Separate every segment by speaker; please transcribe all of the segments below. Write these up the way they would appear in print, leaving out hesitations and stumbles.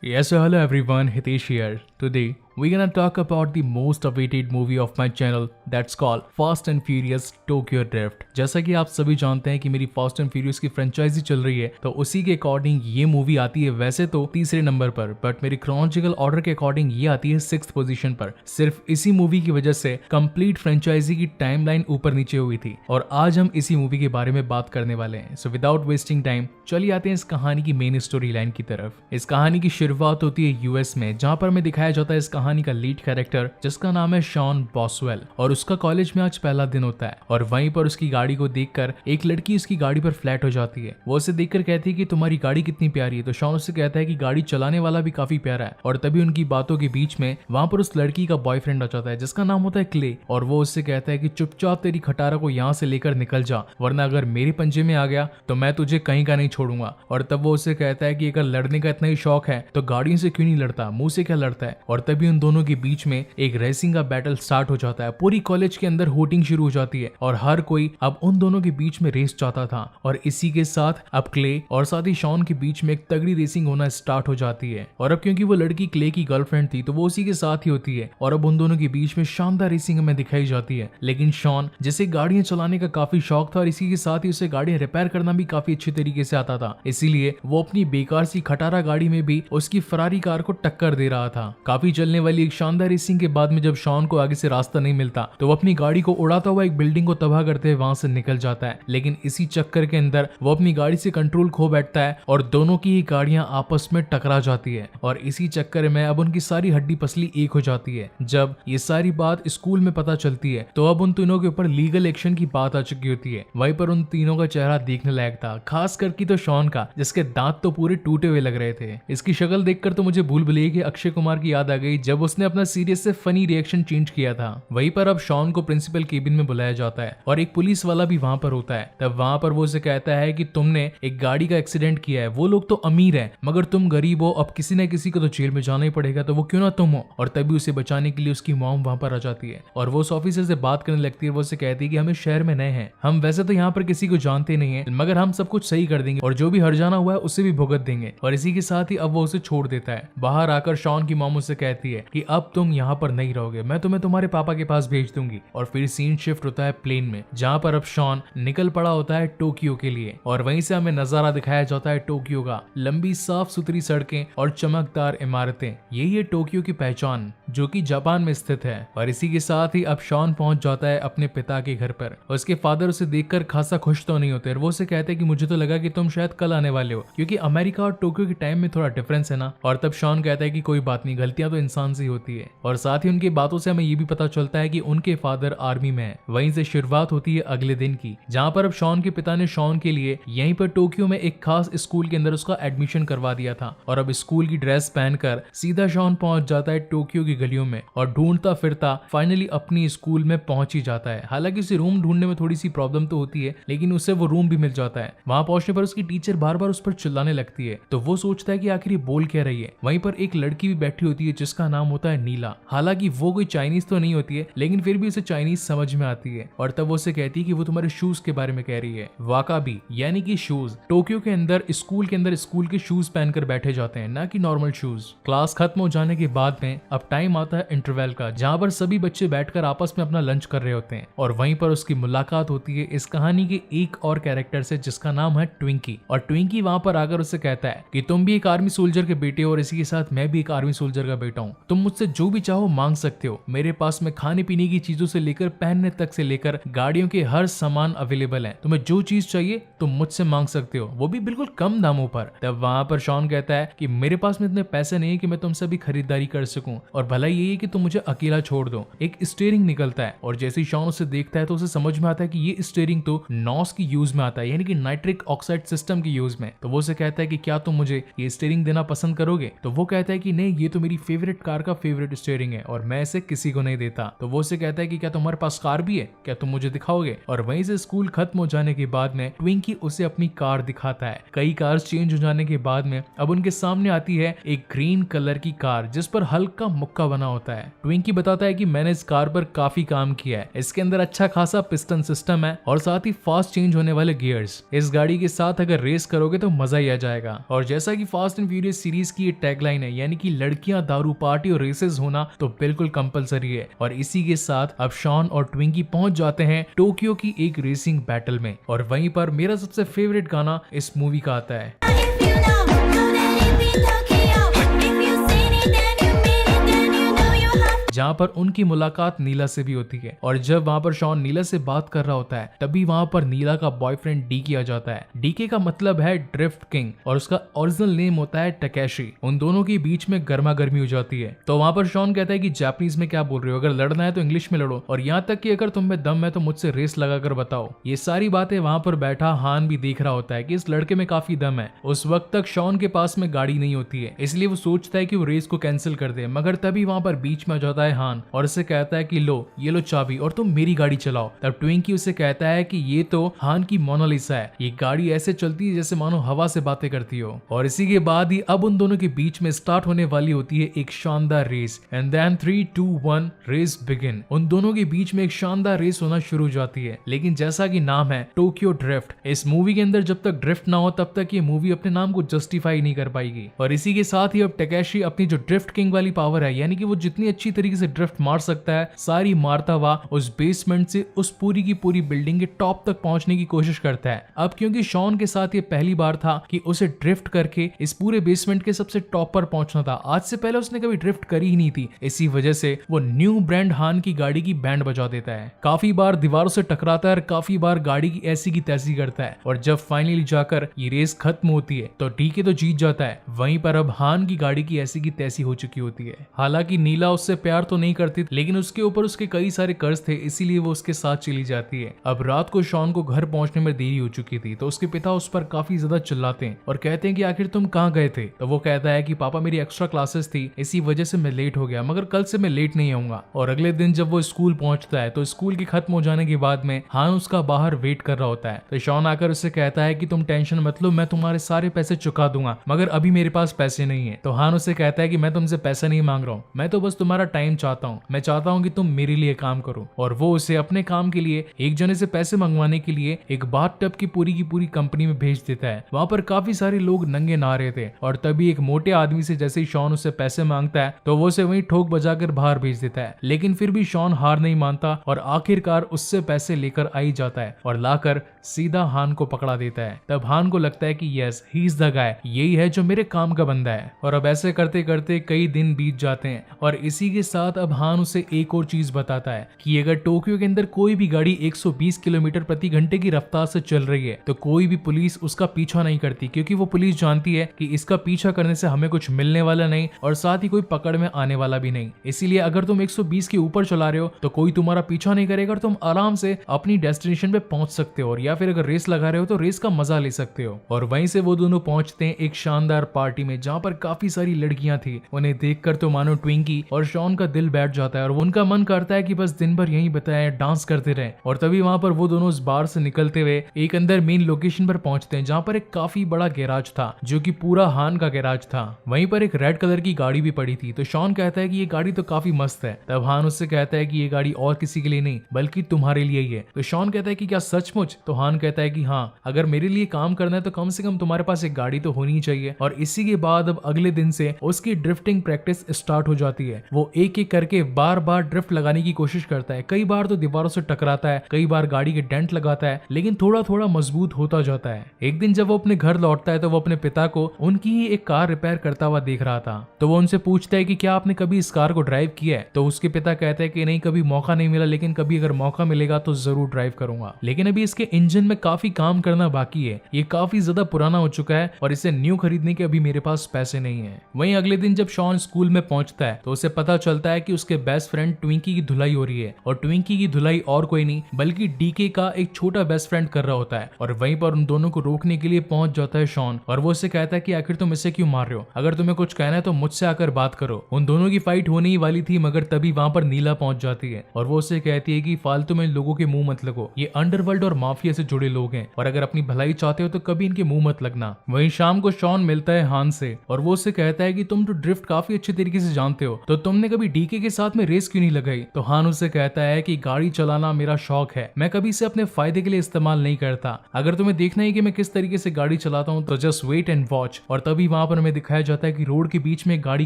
Speaker 1: Yes, so hello everyone, Hitesh here. Today, we're gonna talk about the most awaited movie of my channel that's called Fast and Furious Tokyo Drift. जैसा कि आप सभी जानते हैं कि मेरी Fast and Furious की franchise चल रही है, तो उसी के अकॉर्डिंग ये मूवी आती है वैसे तो तीसरे नंबर पर, बट मेरी क्रोनोलॉजिकल ऑर्डर के अकॉर्डिंग ये आती है 6th पोजीशन पर। सिर्फ इसी मूवी की वजह से कंप्लीट फ्रेंचाइजी की टाइमलाइन ऊपर नीचे हुई थी और आज हम इसी मूवी के बारे में बात करने वाले हैं। सो विदाउट वेस्टिंग टाइम चलिए आते हैं इस कहानी की मेन स्टोरी लाइन की तरफ। इस कहानी की शुरुआत होती है यूएस में, जहां पर हमें दिखाया जाता है इस कहानी का लीड कैरेक्टर जिसका नाम है शॉन बॉसवेल, और उसका कॉलेज में आज पहला दिन होता है और वहीं पर उसकी गाड़ी को देखकर एक लड़की उसकी गाड़ी पर फ्लैट हो जाती है। वो उसे देखकर कहती है कि तुम्हारी गाड़ी कितनी प्यारी है, तो शॉन उससे कहता है कि गाड़ी चलाने वाला भी काफी प्यारा है। और तभी उनकी बातों के बीच में वहां पर उस लड़की का बॉयफ्रेंड आ जाता है जिसका नाम होता है क्ले, और वो उससे कहता है कि चुपचाप तेरी खटारा को यहाँ से लेकर निकल जा, वरना अगर मेरे पंजे में आ गया तो मैं तुझे कहीं का नहीं छोड़ूंगा। और तब वो उससे कहता है कि अगर लड़ने का इतना ही शौक है तो गाड़ियों से क्यों नहीं लड़ता, मुंह से क्या लड़ता है। और तभी उन दोनों के बीच में एक रेसिंग का बैटल स्टार्ट हो जाता है। पूरी कॉलेज के अंदर होटिंग शुरू हो जाती है और हर कोई अब उन दोनों के बीच में रेस चाहता था। और इसी के साथ अब क्ले और साथ ही शॉन के बीच में एक तगड़ी रेसिंग होना स्टार्ट हो जाती है। और अब क्योंकि वो लड़की क्ले की गर्लफ्रेंड थी तो वो उसी के साथ ही होती है और अब उन दोनों के बीच में शानदार रेसिंग हमें दिखाई जाती है। लेकिन शॉन जिसे गाड़ियां चलाने का काफी शौक था और इसी के साथ ही उसे गाड़ियां रिपेयर करना भी काफी अच्छे तरीके से आता था, इसीलिए वो अपनी बेकार सी खटारा गाड़ी में भी उसकी फरारी कार को टक्कर दे रहा था। काफी चलने वाली एक शानदार रेसिंग के बाद में जब शॉन को आगे से रास्ता नहीं मिलता तो वो अपनी गाड़ी को उड़ाता हुआ एक बिल्डिंग को तबाह करते हुए वहां से निकल जाता है। लेकिन इसी चक्कर के अंदर वो अपनी गाड़ी से कंट्रोल खो बैठता है और दोनों की ही गाड़ियां आपस में टकरा जाती है और इसी चक्कर में अब उनकी सारी हड्डी पसली एक हो जाती है। जब ये सारी बात स्कूल में पता चलती है तो अब उन तीनों के ऊपर लीगल एक्शन की बात आ चुकी होती है। वहीं पर उन तीनों का चेहरा देखने लायक था, खास करके तो शॉन का जिसके दांत तो पूरे टूटे हुए लग रहे थे। इसकी शक्ल देखकर तो मुझे भूल भुलैया कि अक्षय कुमार की याद आ गई जब उसने अपना सीरियस से फनी रिएक्शन चेंज किया था। वहीं पर अब शॉन को प्रिंसिपल केबिन में बुलाया जाता है और एक पुलिस वाला भी वहां पर होता है। तब वहां पर वो उसे कहता है कि तुमने एक गाड़ी का एक्सीडेंट किया है, वो लोग तो अमीर हैं मगर तुम गरीब हो, अब किसी न किसी को तो जेल में जाना ही पड़ेगा, तो वो क्यों ना तुम हो। और तभी उसे बचाने के लिए उसकी मॉम वहां पर आ जाती है और वो उस ऑफिसर से बात करने लगती है। वो उसे कहती है कि हम इस शहर में नए हैं, हम वैसे तो यहाँ पर किसी को जानते नहीं है, मगर हम सब कुछ सही कर देंगे और जो भी हर्जाना हुआ है उसे भी भुगत देंगे। और इसी के साथ ही अब वो उसे छोड़ देता है। बाहर आकर शॉन की मॉम उससे कहती है कि अब तुम यहाँ पर नहीं रहोगे, मैं तुम्हें तुम्हारे पापा के पास भेज दूंगी। और फिर सीन शिफ्ट होता है प्लेन में, जहाँ पर अब शॉन निकल पड़ा होता है टोक्यो के लिए और वहीं से हमें नजारा दिखाया जाता है टोक्यो का। लंबी साफ सुथरी सड़कें और चमकदार इमारतें, यही है टोक्यो की पहचान जो कि जापान में स्थित है। और इसी के साथ ही अब शॉन पहुंच जाता है अपने पिता के घर पर। उसके फादर उसे देखकर खासा खुश तो नहीं होते और वो उसे कहते हैं कि मुझे तो लगा कि तुम शायद कल आने वाले हो, क्योंकि अमेरिका और टोक्यो के टाइम में थोड़ा डिफरेंस है ना। और तब शॉन कहता है कि कोई बात नहीं, गलतियां तो इंसान से होती है। और साथ ही उनकी बातों से हमें ये भी पता चलता है कि उनके फादर आर्मी में है। वहीं से शुरुआत होती है अगले दिन की, जहां पर अब शॉन के पिता ने शॉन के लिए यहीं पर टोक्यो में एक खास स्कूल के अंदर उसका एडमिशन करवा दिया था। और अब स्कूल की ड्रेस पहनकर सीधा शॉन पहुंच जाता है टोक्यो की गलियों में और ढूंढता फिरता फाइनली अपनी स्कूल में पहुंच ही जाता है। हालांकि उसे रूम ढूंढने में थोड़ी सी प्रॉब्लम तो होती है, लेकिन उसे वो रूम भी मिल जाता है। वहां पहुंचने पर उसकी टीचर बार बार उस पर चिल्लाने लगती है, तो वो सोचता है कि आखिर ये बोल क्या रही है। वहीं पर एक लड़की भी बैठी होती है जिसका नाम होता है नीला। हालांकि वो कोई चाइनीज तो नहीं होती है, लेकिन फिर भी उसे चाइनीज समझ में आती है। और तब वो उसे कहती है कि वो तुम्हारे शूज के बारे में कह रही है। वाकाबी यानी कि शूज, टोक्यो के अंदर स्कूल के शूज पहनकर बैठे जाते हैं, ना कि नॉर्मल शूज। क्लास खत्म हो जाने के बाद में अब टाइम आता है इंटरवल का, जहां पर सभी बच्चे बैठकर आपस में अपना लंच कर रहे होते हैं। और वहीं पर उसकी मुलाकात होती है इस कहानी के एक और कैरेक्टर से जिसका नाम है ट्विंकी। और ट्विंकी वहां पर आकर उससे कहता है कि तुम भी एक आर्मी सोल्जर के बेटे हो और इसी के साथ मैं भी एक आर्मी सोल्जर का बेटा हूँ, तुम मुझसे जो भी चाहो मांग सकते हो, मेरे पास में खाने पीने की चीजों से लेकर पहनने तक से लेकर गाड़ियों के हर सामान अवेलेबल है, तुम्हें जो चीज चाहिए तुम मुझसे मांग सकते हो, वो भी बिल्कुल कम दामों पर। तब वहां पर शॉन कहता है कि मेरे पास में इतने पैसे नहीं है कि मैं तुमसे भी खरीदारी कर सकूं, और भला यही है कि तुम मुझे अकेला छोड़ दो। एक स्टीयरिंग निकलता है और जैसे ही शॉन उसे देखता है तो उसे समझ में आता है कि ये स्टीयरिंग तो नॉस की यूज में आता है, यानी कि नाइट्रिक ऑक्साइड सिस्टम की यूज में। तो वो उसे कहता है कि क्या तुम मुझे ये स्टीयरिंग देना पसंद करोगे। तो वो कहता है कि नहीं, ये तो मेरी फेवरेट कार का फेवरेट स्टीयरिंग है और मैं इसे किसी को नहीं देता। तो वो उसे कहता है कि क्या तुम्हारे पास कार भी है, क्या तुम मुझे दिखाओगे। और वहीं से स्कूल खत्म हो जाने के बाद में ट्विंकी उसे अपनी कार दिखाता है। कई कार चेंज हो जाने के बाद में अब उनके सामने आती है एक ग्रीन कलर की कार जिस पर हल्का मुक्का बना होता है। ट्विंकी बताता है कि मैंने इस कार पर काफी काम किया है, इसके अंदर अच्छा खासा पिस्टन सिस्टम है और साथ ही फास्ट चेंज होने वाले गियर्स। इस गाड़ी के साथ अगर रेस करोगे तो मजा ही आ जाएगा। और जैसा कि फास्ट एंड फ्यूरियस सीरीज की ये टैगलाइन है, यानी कि लड़कियां, दारू, पार्टी और रेसेस होना तो बिल्कुल कंपलसरी है। और इसी के साथ अब शॉन और ट्विंकी पहुंच जाते हैं टोक्यो की एक रेसिंग बैटल में। और वहीं पर मेरा सबसे फेवरेट गाना इस मूवी का आता है।
Speaker 2: If you know that it be Tokyo. If you seen it, then you mean it, then you know you have.
Speaker 1: जहाँ पर उनकी मुलाकात नीला से भी होती है। और जब वहाँ पर शॉन नीला से बात कर रहा होता है तभी वहाँ पर नीला का बॉयफ्रेंड डीके आ जाता है। डीके का मतलब है ड्रिफ्ट किंग और उसका ओरिजिनल नेम होता है टकेशी। उन दोनों के बीच में गर्मा गर्मी हो जाती है। तो वहाँ पर शॉन कहता है कि जापानीज में क्या बोल रहे हो, अगर लड़ना है तो इंग्लिश में लड़ो, और यहाँ तक कि अगर तुम में दम है तो मुझसे रेस लगा कर बताओ। ये सारी बातें वहाँ पर बैठा हान भी देख रहा होता है कि इस लड़के में काफी दम है। उस वक्त तक शॉन के पास में गाड़ी नहीं होती है, इसलिए वो सोचता है कि वो रेस को कैंसिल कर दे, मगर तभी वहाँ पर बीच में आ जाता है हान और उसे कहता है कि लो ये लो चाबी और तुम मेरी गाड़ी चलाओ। तब ट्विंकी उसे कहता है कि ये तो हान की मोनालिसा है, ये गाड़ी ऐसे चलती है जैसे मानो हवा से बातें करती हो। और इसी के बाद ही अब उन दोनों के बीच में स्टार्ट होने वाली होती है एक शानदार race. And then 3, 2, 1 race begin. उन दोनों के बीच में एक शानदार रेस होना शुरू हो जाती है। लेकिन जैसा कि नाम है टोक्यो ड्रिफ्ट, इस मूवी के अंदर जब तक ड्रिफ्ट ना हो तब तक ये मूवी अपने नाम को जस्टिफाई नहीं कर पाएगी। और इसी के साथ ही अब टकेशी अपनी जो ड्रिफ्ट किंग वाली पावर है, यानी कि वो जितनी अच्छी तरीके से ड्रिफ्ट मार सकता है, सारी मारता हुआ उस बेसमेंट से उस पूरी की पूरी बिल्डिंग के टॉप तक पहुंचने की कोशिश करता है। अब क्योंकि शॉन के साथ ये पहली बार था कि उसे ड्रिफ्ट करके इस पूरे बेसमेंट के सबसे टॉप पर पहुंचना था, आज से पहले उसने कभी ड्रिफ्ट करी ही नहीं थी। इसी वजह से वो न्यू ब्रांड हान की गाड़ी की बैंड बजा देता है, काफी बार दीवारों से टकराता है और काफी बार गाड़ी की ऐसी की तैसी करता है। और जब फाइनली जाकर ये रेस खत्म होती है तो डीके तो जीत जाता है, वहीं पर अब हान की गाड़ी की ऐसी की तैसी हो चुकी होती है। हालांकि नीला उससे प्यार तो नहीं करती, लेकिन उसके ऊपर उसके कई सारे कर्ज थे, इसीलिए वो उसके साथ चली जाती है। अब रात को शॉन को घर पहुंचने में देरी हो चुकी थी, तो उसके पिता उस पर काफी ज्यादा चिल्लाते हैं और कहते हैं कि आखिर तुम कहाँ गए थे। तो वो कहता है कि पापा मेरी एक्स्ट्रा क्लासेस थी, इसी वजह से मैं लेट हो गया, मगर कल से मैं लेट नहीं आऊंगा। और अगले दिन जब वो स्कूल पहुंचता है तो स्कूल के खत्म हो जाने के बाद में हान उसका बाहर वेट कर रहा होता है। तो शॉन आकर उससे कहता है कि तुम टेंशन मत लो, मैं तुम्हारे सारे पैसे चुका दूंगा, मगर अभी मेरे पास पैसे नहीं है। तो हान उससे कहता है कि मैं तुमसे पैसा नहीं मांग रहा हूँ, मैं तो बस तुम्हारा टाइम चाहता हूँ, मैं चाहता हूँ कि तुम मेरे लिए काम करो। और वो उसे अपने काम के लिए एक जने से पैसे मंगवाने के लिए एक बाथटब की पूरी कंपनी में भेज देता है। वहां पर काफी सारे लोग नंगे नहा रहे थे और तभी एक मोटे आदमी से जैसे ही शॉन उससे पैसे मांगता है तो वो उसे वहीं ठोक बजाकर बाहर भेज देता है। लेकिन फिर भी शॉन हार नहीं मानता और आखिरकार उससे पैसे लेकर आई जाता है और लाकर सीधा हान को पकड़ा देता है। तब हान को लगता है कि yes he is the guy, यही है जो मेरे काम का बंदा है। और अब ऐसे करते करते कई दिन बीत जाते हैं और इसी के साथ अब हान उसे एक और चीज बताता है कि अगर टोक्यो के अंदर कोई भी गाड़ी 120 किलोमीटर प्रति घंटे की रफ्तार से चल रही है तो कोई भी पुलिस उसका पीछा नहीं करती, क्योंकि वो पुलिस जानती है कि इसका पीछा करने से हमें कुछ मिलने वाला नहीं और साथ ही कोई पकड़ में आने वाला भी नहीं। इसीलिए अगर तुम 120 के ऊपर चला रहे हो तो कोई तुम्हारा पीछा नहीं करेगा और तुम आराम से अपनी डेस्टिनेशन पे पहुंच सकते हो, और या फिर अगर रेस लगा रहे हो तो रेस का मजा ले सकते हो। और वहीं से वो दोनों पहुंचते हैं एक शानदार पार्टी में जहाँ पर काफी सारी लड़कियां थी। उन्हें देखकर तो मानो ट्विंकी और शॉन का दिल बैठ जाता है और उनका मन करता है कि बस दिन भर यहीं बताए डांस करते रहे। और तभी वहां पर वो दोनों उस बार से निकलते हुए एक अंदर मेन लोकेशन पर पहुंचते हैं जहाँ पर एक काफी बड़ा गैराज था जो कि पूरा हान का गैराज था। वहीं पर एक रेड कलर की गाड़ी भी पड़ी थी। तो शॉन कहता है कि ये गाड़ी तो काफी मस्त है। तब हान उससे कहता है कि ये गाड़ी और किसी के लिए नहीं बल्कि तुम्हारे लिए ही है। तो शॉन कहता है कि क्या सचमुच? तो हान कहता है कि हाँ, अगर मेरे लिए काम करना है तो कम से कम तुम्हारे पास एक गाड़ी तो होनी चाहिए। और इसी के बाद अब अगले दिन से उसकी ड्रिफ्टिंग प्रैक्टिस स्टार्ट हो जाती है। वो एक एक करके बार बार ड्रिफ्ट लगाने की कोशिश करता है। कई बार तो दीवारों से टकराता है, कई बार गाड़ी के डेंट लगाता है, लेकिन थोड़ा थोड़ा मजबूत होता जाता है। एक दिन जब वो अपने घर लौटता है तो वो अपने पिता को उनकी ही एक कार रिपेयर करता हुआ देख रहा था। तो वो उनसे पूछता है कि क्या आपने कभी इस कार को ड्राइव किया है? तो उसके पिता कहते हैं कि नहीं, कभी मौका नहीं मिला, लेकिन कभी अगर मौका मिलेगा तो जरूर ड्राइव करूंगा। लेकिन अभी इसके इंजन में काफी काम करना बाकी है, ये काफी ज्यादा पुराना हो चुका है और इसे न्यू खरीदने के अभी मेरे पास पैसे नहीं है। वहीं अगले दिन जब शॉन स्कूल में पहुंचता है तो उसे पता चलता है कि उसके बेस्ट फ्रेंड ट्विंकी की धुलाई हो रही है और ट्विंकी की धुलाई और कोई नहीं बल्कि डीके का एक छोटा बेस्ट फ्रेंड कर रहा होता है। और वहीं पर उन दोनों को रोकने के लिए पहुंच जाता है शॉन और वो उससे कहता है कि आखिर तुम इसे क्यों मार रहे हो? अगर तुम्हें कुछ कहना है तो मुझसे आकर बात करो। उन दोनों की फाइट होने ही वाली थी, मगर तभी वहां पर नीला पहुंच जाती है और वो उससे कहती है कि फालतू में लोगों के मुंह मत लगो, ये अंडरवर्ल्ड और माफिया से जुड़े लोग हैं और अगर अपनी भलाई चाहते हो तो कभी इनके मुंह मत लगना। वहीं शाम को शॉन मिलता है हान से और वो उससे कहता है कि तुम तो ड्रिफ्ट काफी अच्छे तरीके से जानते हो, तो तुमने कभी डीके के साथ में रेस क्यों नहीं लगाई? तो हान उससे कहता है कि गाड़ी चलाना मेरा शौक है, मैं कभी इसे अपने फायदे के लिए इस्तेमाल नहीं करता। अगर तुम्हें देखना है कि मैं किस तरीके से गाड़ी चलाता हूँ तो जस्ट वेट एंड वॉच। और तभी वहां पर हमें दिखाया जाता है कि रोड के बीच में एक गाड़ी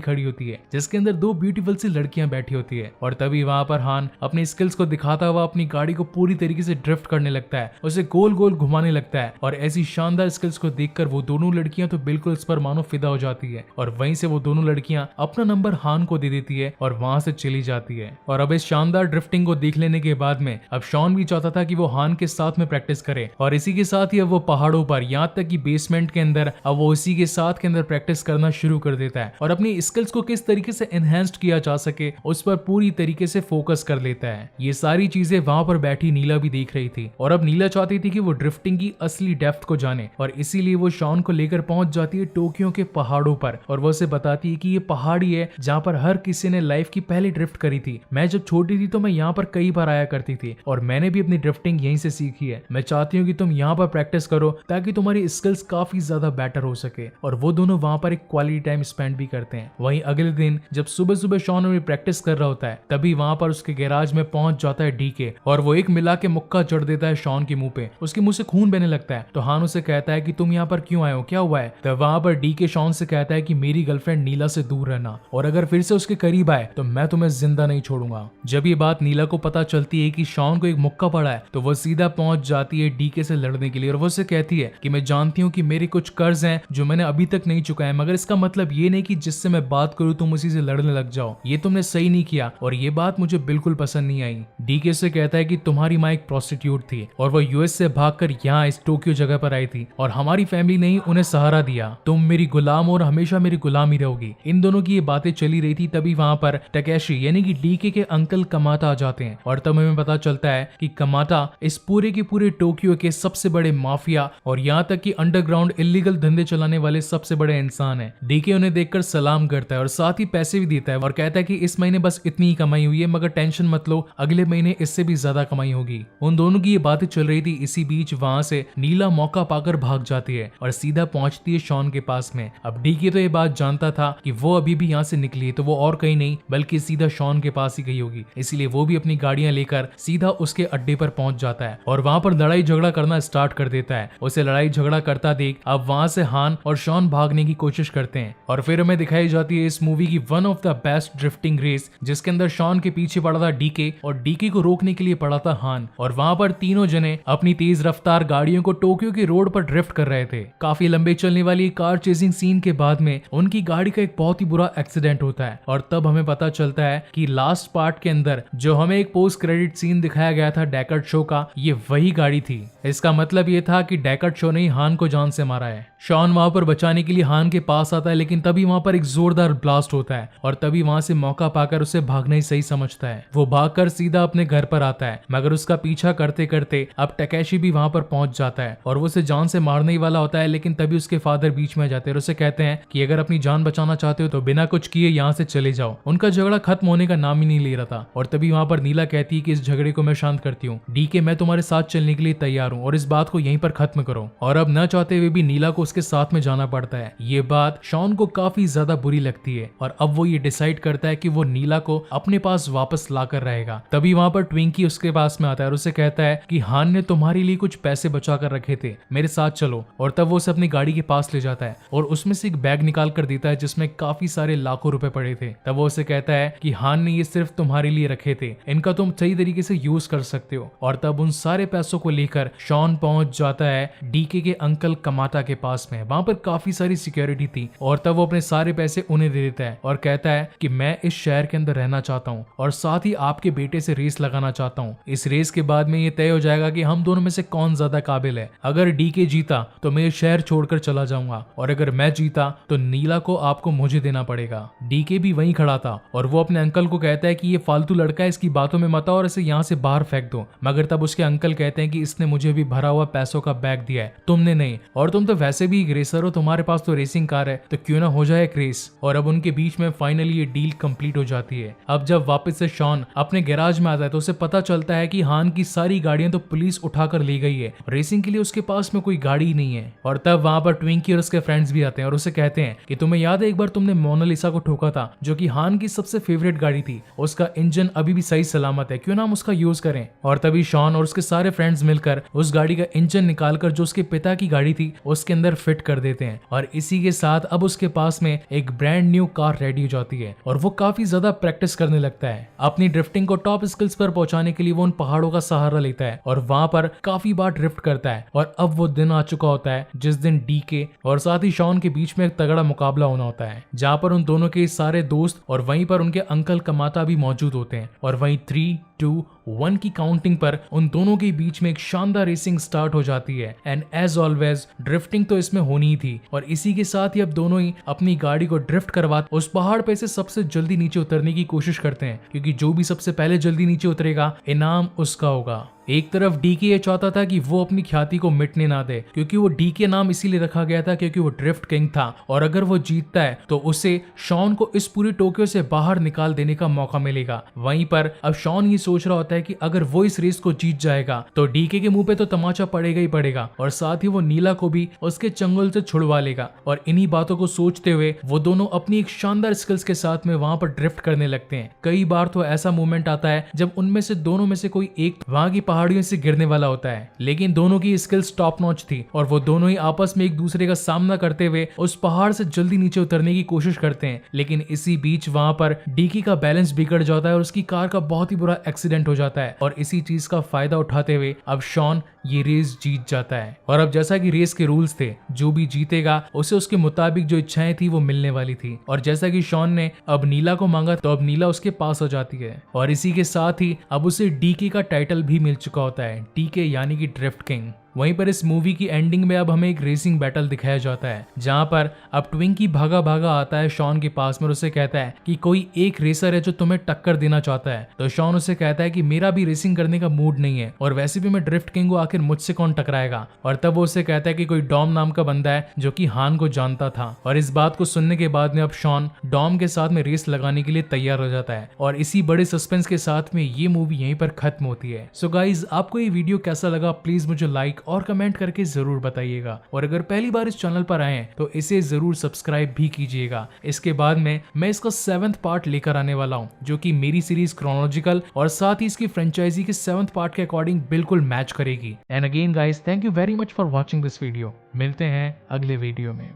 Speaker 1: खड़ी होती है जिसके अंदर दो ब्यूटीफुल सी लड़कियां बैठी होती है और तभी वहां पर हान अपनी स्किल्स को दिखाता हुआ अपनी गाड़ी को पूरी तरीके से ड्रिफ्ट करने लगता है, उसे गोल गोल घुमाने लगता है और ऐसी शानदार स्किल्स को देखकर वो दोनों लड़कियां तो बिल्कुल इस पर मानो फिदा हो जाती है और वहीं से वो दोनों लड़कियां अपना नंबर हान को दे देती है और वहां से चली जाती है। और अब इस शानदार ड्रिफ्टिंग को देख लेने के बाद में अब शॉन भी चाहता था कि वो हान के साथ में प्रैक्टिस करे और इसी के साथ ही अब वो पहाड़ों पर यहाँ तक कि बेसमेंट के अंदर अब वो इसी के साथ के अंदर प्रैक्टिस करना शुरू कर देता है और अपनी स्किल्स को किस तरीके से एनहेंस्ड किया जा सके उस पर पूरी तरीके से फोकस कर लेता है। ये सारी चीजें वहां पर बैठी नीला भी देख रही थी और अब नीला चाहती थी कि वो ड्रिफ्टिंग की असली डेप्थ को जाने और इसीलिए वो शॉन को लेकर पहुंच जाती है टोक्यो के पहाड़ों पर और वो उसे बताती है कि ये पहाड़ी है जहाँ पर हर किसी ने लाइफ की पहली ड्रिफ्ट करी थी। मैं जब छोटी थी तो मैं यहाँ पर कई बार आया करती थी और मैंने भी अपनी ड्रिफ्टिंग यहीं से सीखी है। मैं चाहती हूँ कि तुम यहाँ पर प्रैक्टिस करो ताकि तुम्हारी स्किल्स काफी ज्यादा बेटर हो सके। और वो दोनों वहां पर एक क्वालिटी टाइम स्पेंड भी करते हैं। वहीं अगले दिन जब सुबह सुबह शॉन अपनी प्रैक्टिस कर रहा होता है तभी वहां पर उसके गैराज में पहुंच जाता है डीके और वो एक मिला के मुक्का जड़ देता है शॉन के मुंह पे। उसके मुंह से खून बहने लगता है तो हान उसे कहता है कि तुम यहाँ पर क्यों आए हो, क्या हुआ है? तो वहां पर डीके शॉन से कहता है कि मेरी गर्लफ्रेंड नीला से दूर रहना और अगर फिर से उसके करीब आए तो मैं तुम्हें जिंदा नहीं छोड़ूंगा। जब ये बात नीला को पता चलती है कि शॉन को एक मुक्का पड़ा है तो वो सीधा पहुंच जाती है डीके से लड़ने के लिए और वो उसे कहती है कि मैं जानती हूँ कि मेरे कुछ कर्ज हैं जो मैंने अभी तक नहीं चुकाए, मगर इसका मतलब ये नहीं कि जिससे मैं बात करूँ तुम उसी से लड़ने लग जाओ। ये तुमने सही नहीं किया और ये बात मुझे बिल्कुल पसंद नहीं आई। डीके से कहता है कि तुम्हारी माँ एक प्रोस्टिट्यूट थी और वो यूएस से भागकर यहाँ इस टोक्यो जगह पर आई थी और हमारी फैमिली ने ही उन्हें सहारा दिया। तुम मेरी गुलाम और हमेशा मेरी गुलाम ही रहोगी। इन दोनों की ये बातें चली रही थी तभी वहां पर टकेशी यानी कि डीके के अंकल कमाता आ जाते हैं और तब हमें पता चलता है कि कमाता इस पूरे के पूरे टोक्यो के सबसे बड़े माफिया और यहाँ तक कि अंडरग्राउंड इलीगल धंधे चलाने वाले सबसे बड़े इंसान है। डीके उन्हें देखकर सलाम करता है और साथ ही पैसे भी देता है और कहता है कि इस महीने बस इतनी ही कमाई हुई है, मगर टेंशन मत लो, अगले महीने इससे भी ज्यादा कमाई होगी। उन दोनों की ये बातें चल रही थी, इसी बीच वहां से नीला मौका पाकर भाग जाती है और सीधा पहुंचती है शॉन के पास में। अब डीके तो ये बात जानता था कि वो अभी भी यहाँ से निकली तो वो और कहीं नहीं बल्कि सीधा शॉन के पास ही गई होगी, इसीलिए वो भी अपनी गाड़ियां लेकर सीधा उसके अड्डे पर पहुंच जाता है और वहां पर लड़ाई झगड़ा करना स्टार्ट कर देता है। उसे लड़ाई झगड़ा करता देख अब वहां से हान और शॉन भागने की कोशिश करते हैं और फिर हमें दिखाई जाती है इस मूवी की one of the best drifting race जिसके अंदर शॉन के पीछे पड़ा था डीके और डीके को रोकने के लिए पड़ा था हान और वहां पर तीनों जने अपनी तेज रफ्तार गाड़ियों को टोक्यो के रोड पर ड्रिफ्ट कर रहे थे। काफी लंबे चलने वाली कार चेजिंग सीन के बाद में उनकी गाड़ी का एक बहुत ही बुरा एक्सीडेंट होता है और तब हमें पता चलता है कि लास्ट पार्ट के अंदर जो हमें एक पोस्ट क्रेडिट सीन दिखाया गया था डेकर्ड शो का, ये वही गाड़ी थी। इसका मतलब ये था कि डेकर्ड शो ने ही हान को जान से मारा है। शॉन वहां पर बचाने के लिए हान के पास आता है लेकिन तभी वहां पर एक जोरदार ब्लास्ट होता है और तभी वहां से मौका पाकर उसे भागना ही सही समझता है। वो भागकर सीधा अपने घर पर आता है मगर उसका पीछा करते करते अब टकेशी भी वहां पर पहुंच जाता है और वो उसे जान से मारने ही वाला होता है लेकिन तभी उसके फादर बीच में आ जाते हैं और उसे कहते हैं कि अगर अपनी जान बचाना चाहते हो तो बिना कुछ किए यहाँ से चले जाओ। उनका झगड़ा खत्म होने का नाम ही नहीं ले रहा था और तभी वहां पर नीला कहती है कि इस झगड़े को मैं शांत करती हूँ, डीके मैं तुम्हारे साथ चलने के लिए तैयार हूँ और इस बात को यहीं पर खत्म करो। और अब न चाहते हुए भी नीला को उसके साथ में जाना पड़ता है। ये बात शॉन को काफी ज्यादा बुरी लगती है और अब वो ये डिसाइड करता है कि वो नीला को अपने पास वापस लाकर रहेगा। तभी वहां पर ट्विंकी उसके पास में आता है और उसे कहता है कि हान ने तुम्हारे लिए कुछ पैसे बचा कर रखे थे, मेरे साथ चलो। और तब वो उसे अपनी गाड़ी के पास ले जाता है और उसमें से एक बैग निकाल कर देता है जिसमें काफी सारे लाखों रुपए पड़े थे। तब वो उसे कहता है कि हान ने ये सिर्फ तुम्हारे लिए रखे थे, इनका तुम सही तरीके से यूज कर सकते हो। और तब उन सारे पैसों को लेकर शॉन पहुंच जाता है डीके के अंकल कमाता के पास में। वहां पर काफी सारी सिक्योरिटी थी और तब वो अपने सारे पैसे उन्हें दे देता है और कहता है कि मैं इस शहर के अंदर रहना चाहता हूँ और साथ ही आपके बेटे से रेस लगाना चाहता हूँ। इस रेस के बाद में ये तय हो जाएगा कि हम दोनों में से कौन ज्यादा काबिल है। अगर डीके जीता तो मैं ये शहर छोड़कर चला जाऊंगा और अगर मैं जीता तो नीला को आपको मुझे देना पड़ेगा। डीके भी वहीं खड़ा था और वो अपने अंकल को कहता है कि ये फालतू लड़का है, इसकी बातों में मत आओ और इसे यहाँ से बाहर फेंक दो। मगर तब उसके अंकल कहते हैं कि इसने मुझे भी भरा हुआ पैसों का बैग दिया है, तुमने नहीं, और तुम तो वैसे भी एक रेसर हो, तुम्हारे पास तो रेसिंग कार है, तो क्यों ना हो जाए एक रेस। और अब उनके बीच में फाइनली ये डील कंप्लीट हो जाती है। अब जब वापस से शॉन अपने गैराज में आता है तो उसे पता चलता है कि हान की सारी गाड़ियां तो पुलिस उठा उठाकर ले गई है। रेसिंग के लिए उसके पास में कोई गाड़ी ही नहीं है। और तब वहां पर ट्विंकी और उसके फ्रेंड्स भी आते हैं और उसे कहते हैं कि तुम्हें याद है एक बार तुमने मोनालिसा को ठोका था, जो कि हान की सबसे फेवरेट गाड़ी थी, उसका इंजन अभी भी सही सलामत है, क्यों ना हम उसका यूज करें। और तभी शॉन और उसके सारे फ्रेंड्स मिलकर उस गाड़ी का इंजन निकालकर जो उसके पिता की गाड़ी थी उसके अंदर फिट कर देते हैं। और इसी के साथ अब उसके पास में एक ब्रांड न्यू कार रेडी हो जाती है और वो काफी ज्यादा प्रैक्टिस करने लगता है। अपनी ड्रिफ्टिंग को टॉप स्किल्स पर पहुंचाने के लिए वो उन पहाड़ों का सहारा लेता है और वहां पर काफी बार ड्रिफ्ट करता है। और अब वो दिन आ चुका होता है जिस दिन डीके और साथ ही शॉन के बीच में एक तगड़ा मुकाबला होना होता है, जहां पर उन दोनों के सारे दोस्त और वहीं पर उनके अंकल कमाता भी मौजूद होते हैं। और वहीं 3, 2, 1 की काउंटिंग पर उन दोनों के बीच में एक शानदार रेसिंग स्टार्ट हो जाती है। एंड एज ऑलवेज ड्रिफ्टिंग तो इसमें होनी ही थी। और इसी के साथ ही अब दोनों ही अपनी गाड़ी को ड्रिफ्ट करवा उस पहाड़ पे से सबसे जल्दी नीचे उतरने की कोशिश करते हैं, क्योंकि जो भी सबसे पहले जल्दी नीचे उतरेगा इनाम उसका होगा। एक तरफ डीके ये चाहता था कि वो अपनी ख्याति को मिटने ना दे, क्योंकि वो डीके नाम इसीलिए रखा गया था क्योंकि वो ड्रिफ्ट किंग था और अगर वो जीतता है तो उसे शॉन को इस पूरी टोक्यो से बाहर निकाल देने का मौका मिलेगा। वहीं पर अब शॉन ये सोच रहा होता है कि अगर वो इस रेस को जीत जाएगा तो डीके के मुंह पे तो तमाचा पड़ेगा ही पड़ेगा और साथ ही वो नीला को भी उसके चंगुल से छुड़वा लेगा। और इन्हीं बातों को सोचते हुए वो दोनों अपनी एक शानदार स्किल्स के साथ में वहां पर ड्रिफ्ट करने लगते हैं। कई बार तो ऐसा मोमेंट आता है जब उनमें से दोनों में से कोई एक वहां की पहाड़ियों से गिरने वाला होता है, लेकिन दोनों की स्किल्स टॉप नॉच थी और वो दोनों ही आपस में एक दूसरे का सामना करते हुए उस पहाड़ से जल्दी नीचे उतरने की कोशिश करते हैं। लेकिन इसी बीच वहां पर डीकी का बैलेंस बिगड़ जाता है और उसकी कार का बहुत ही बुरा एक्सीडेंट हो जाता है और इसी चीज का फायदा उठाते हुए अब शॉन ये रेस जीत जाता है। और अब जैसा कि रेस के रूल्स थे, जो भी जीतेगा उसे उसके मुताबिक जो इच्छाएं थी वो मिलने वाली थी। और जैसा कि शॉन ने अब नीला को मांगा तो अब नीला उसके पास हो जाती है और इसी के साथ ही अब उसे डीके का टाइटल भी मिल चुका होता है, डीके यानी कि ड्रिफ्ट किंग। वहीं पर इस मूवी की एंडिंग में अब हमें एक रेसिंग बैटल दिखाया जाता है, जहां पर अब ट्विंकी भागा भागा आता है शॉन के पास में और उसे कहता है कि कोई एक रेसर है जो तुम्हें टक्कर देना चाहता है। तो शॉन उसे कहता है कि मेरा भी रेसिंग करने का मूड नहीं है और वैसे भी मैं ड्रिफ्ट किंग को आखिर मुझसे कौन टकराएगा। और तब वो उसे कहता है कि कोई डॉम नाम का बंदा है जो कि हान को जानता था। और इस बात को सुनने के बाद में अब शॉन डॉम के साथ में रेस लगाने के लिए तैयार हो जाता है और इसी बड़े सस्पेंस के साथ में ये मूवी यहीं पर खत्म होती है। सो गाइज, आपको ये वीडियो कैसा लगा प्लीज मुझे लाइक और कमेंट करके जरूर बताइएगा और अगर पहली बार इस चैनल पर आए हैं तो इसे जरूर सब्सक्राइब भी कीजिएगा। इसके बाद में मैं इसका 7th पार्ट लेकर आने वाला हूं, जो कि मेरी सीरीज क्रोनोलॉजिकल और साथ ही इसकी फ्रेंचाइजी के 7th पार्ट के अकॉर्डिंग बिल्कुल मैच करेगी। And again guys, thank you very much for watching this video. मिलते हैं अगले वीडियो में।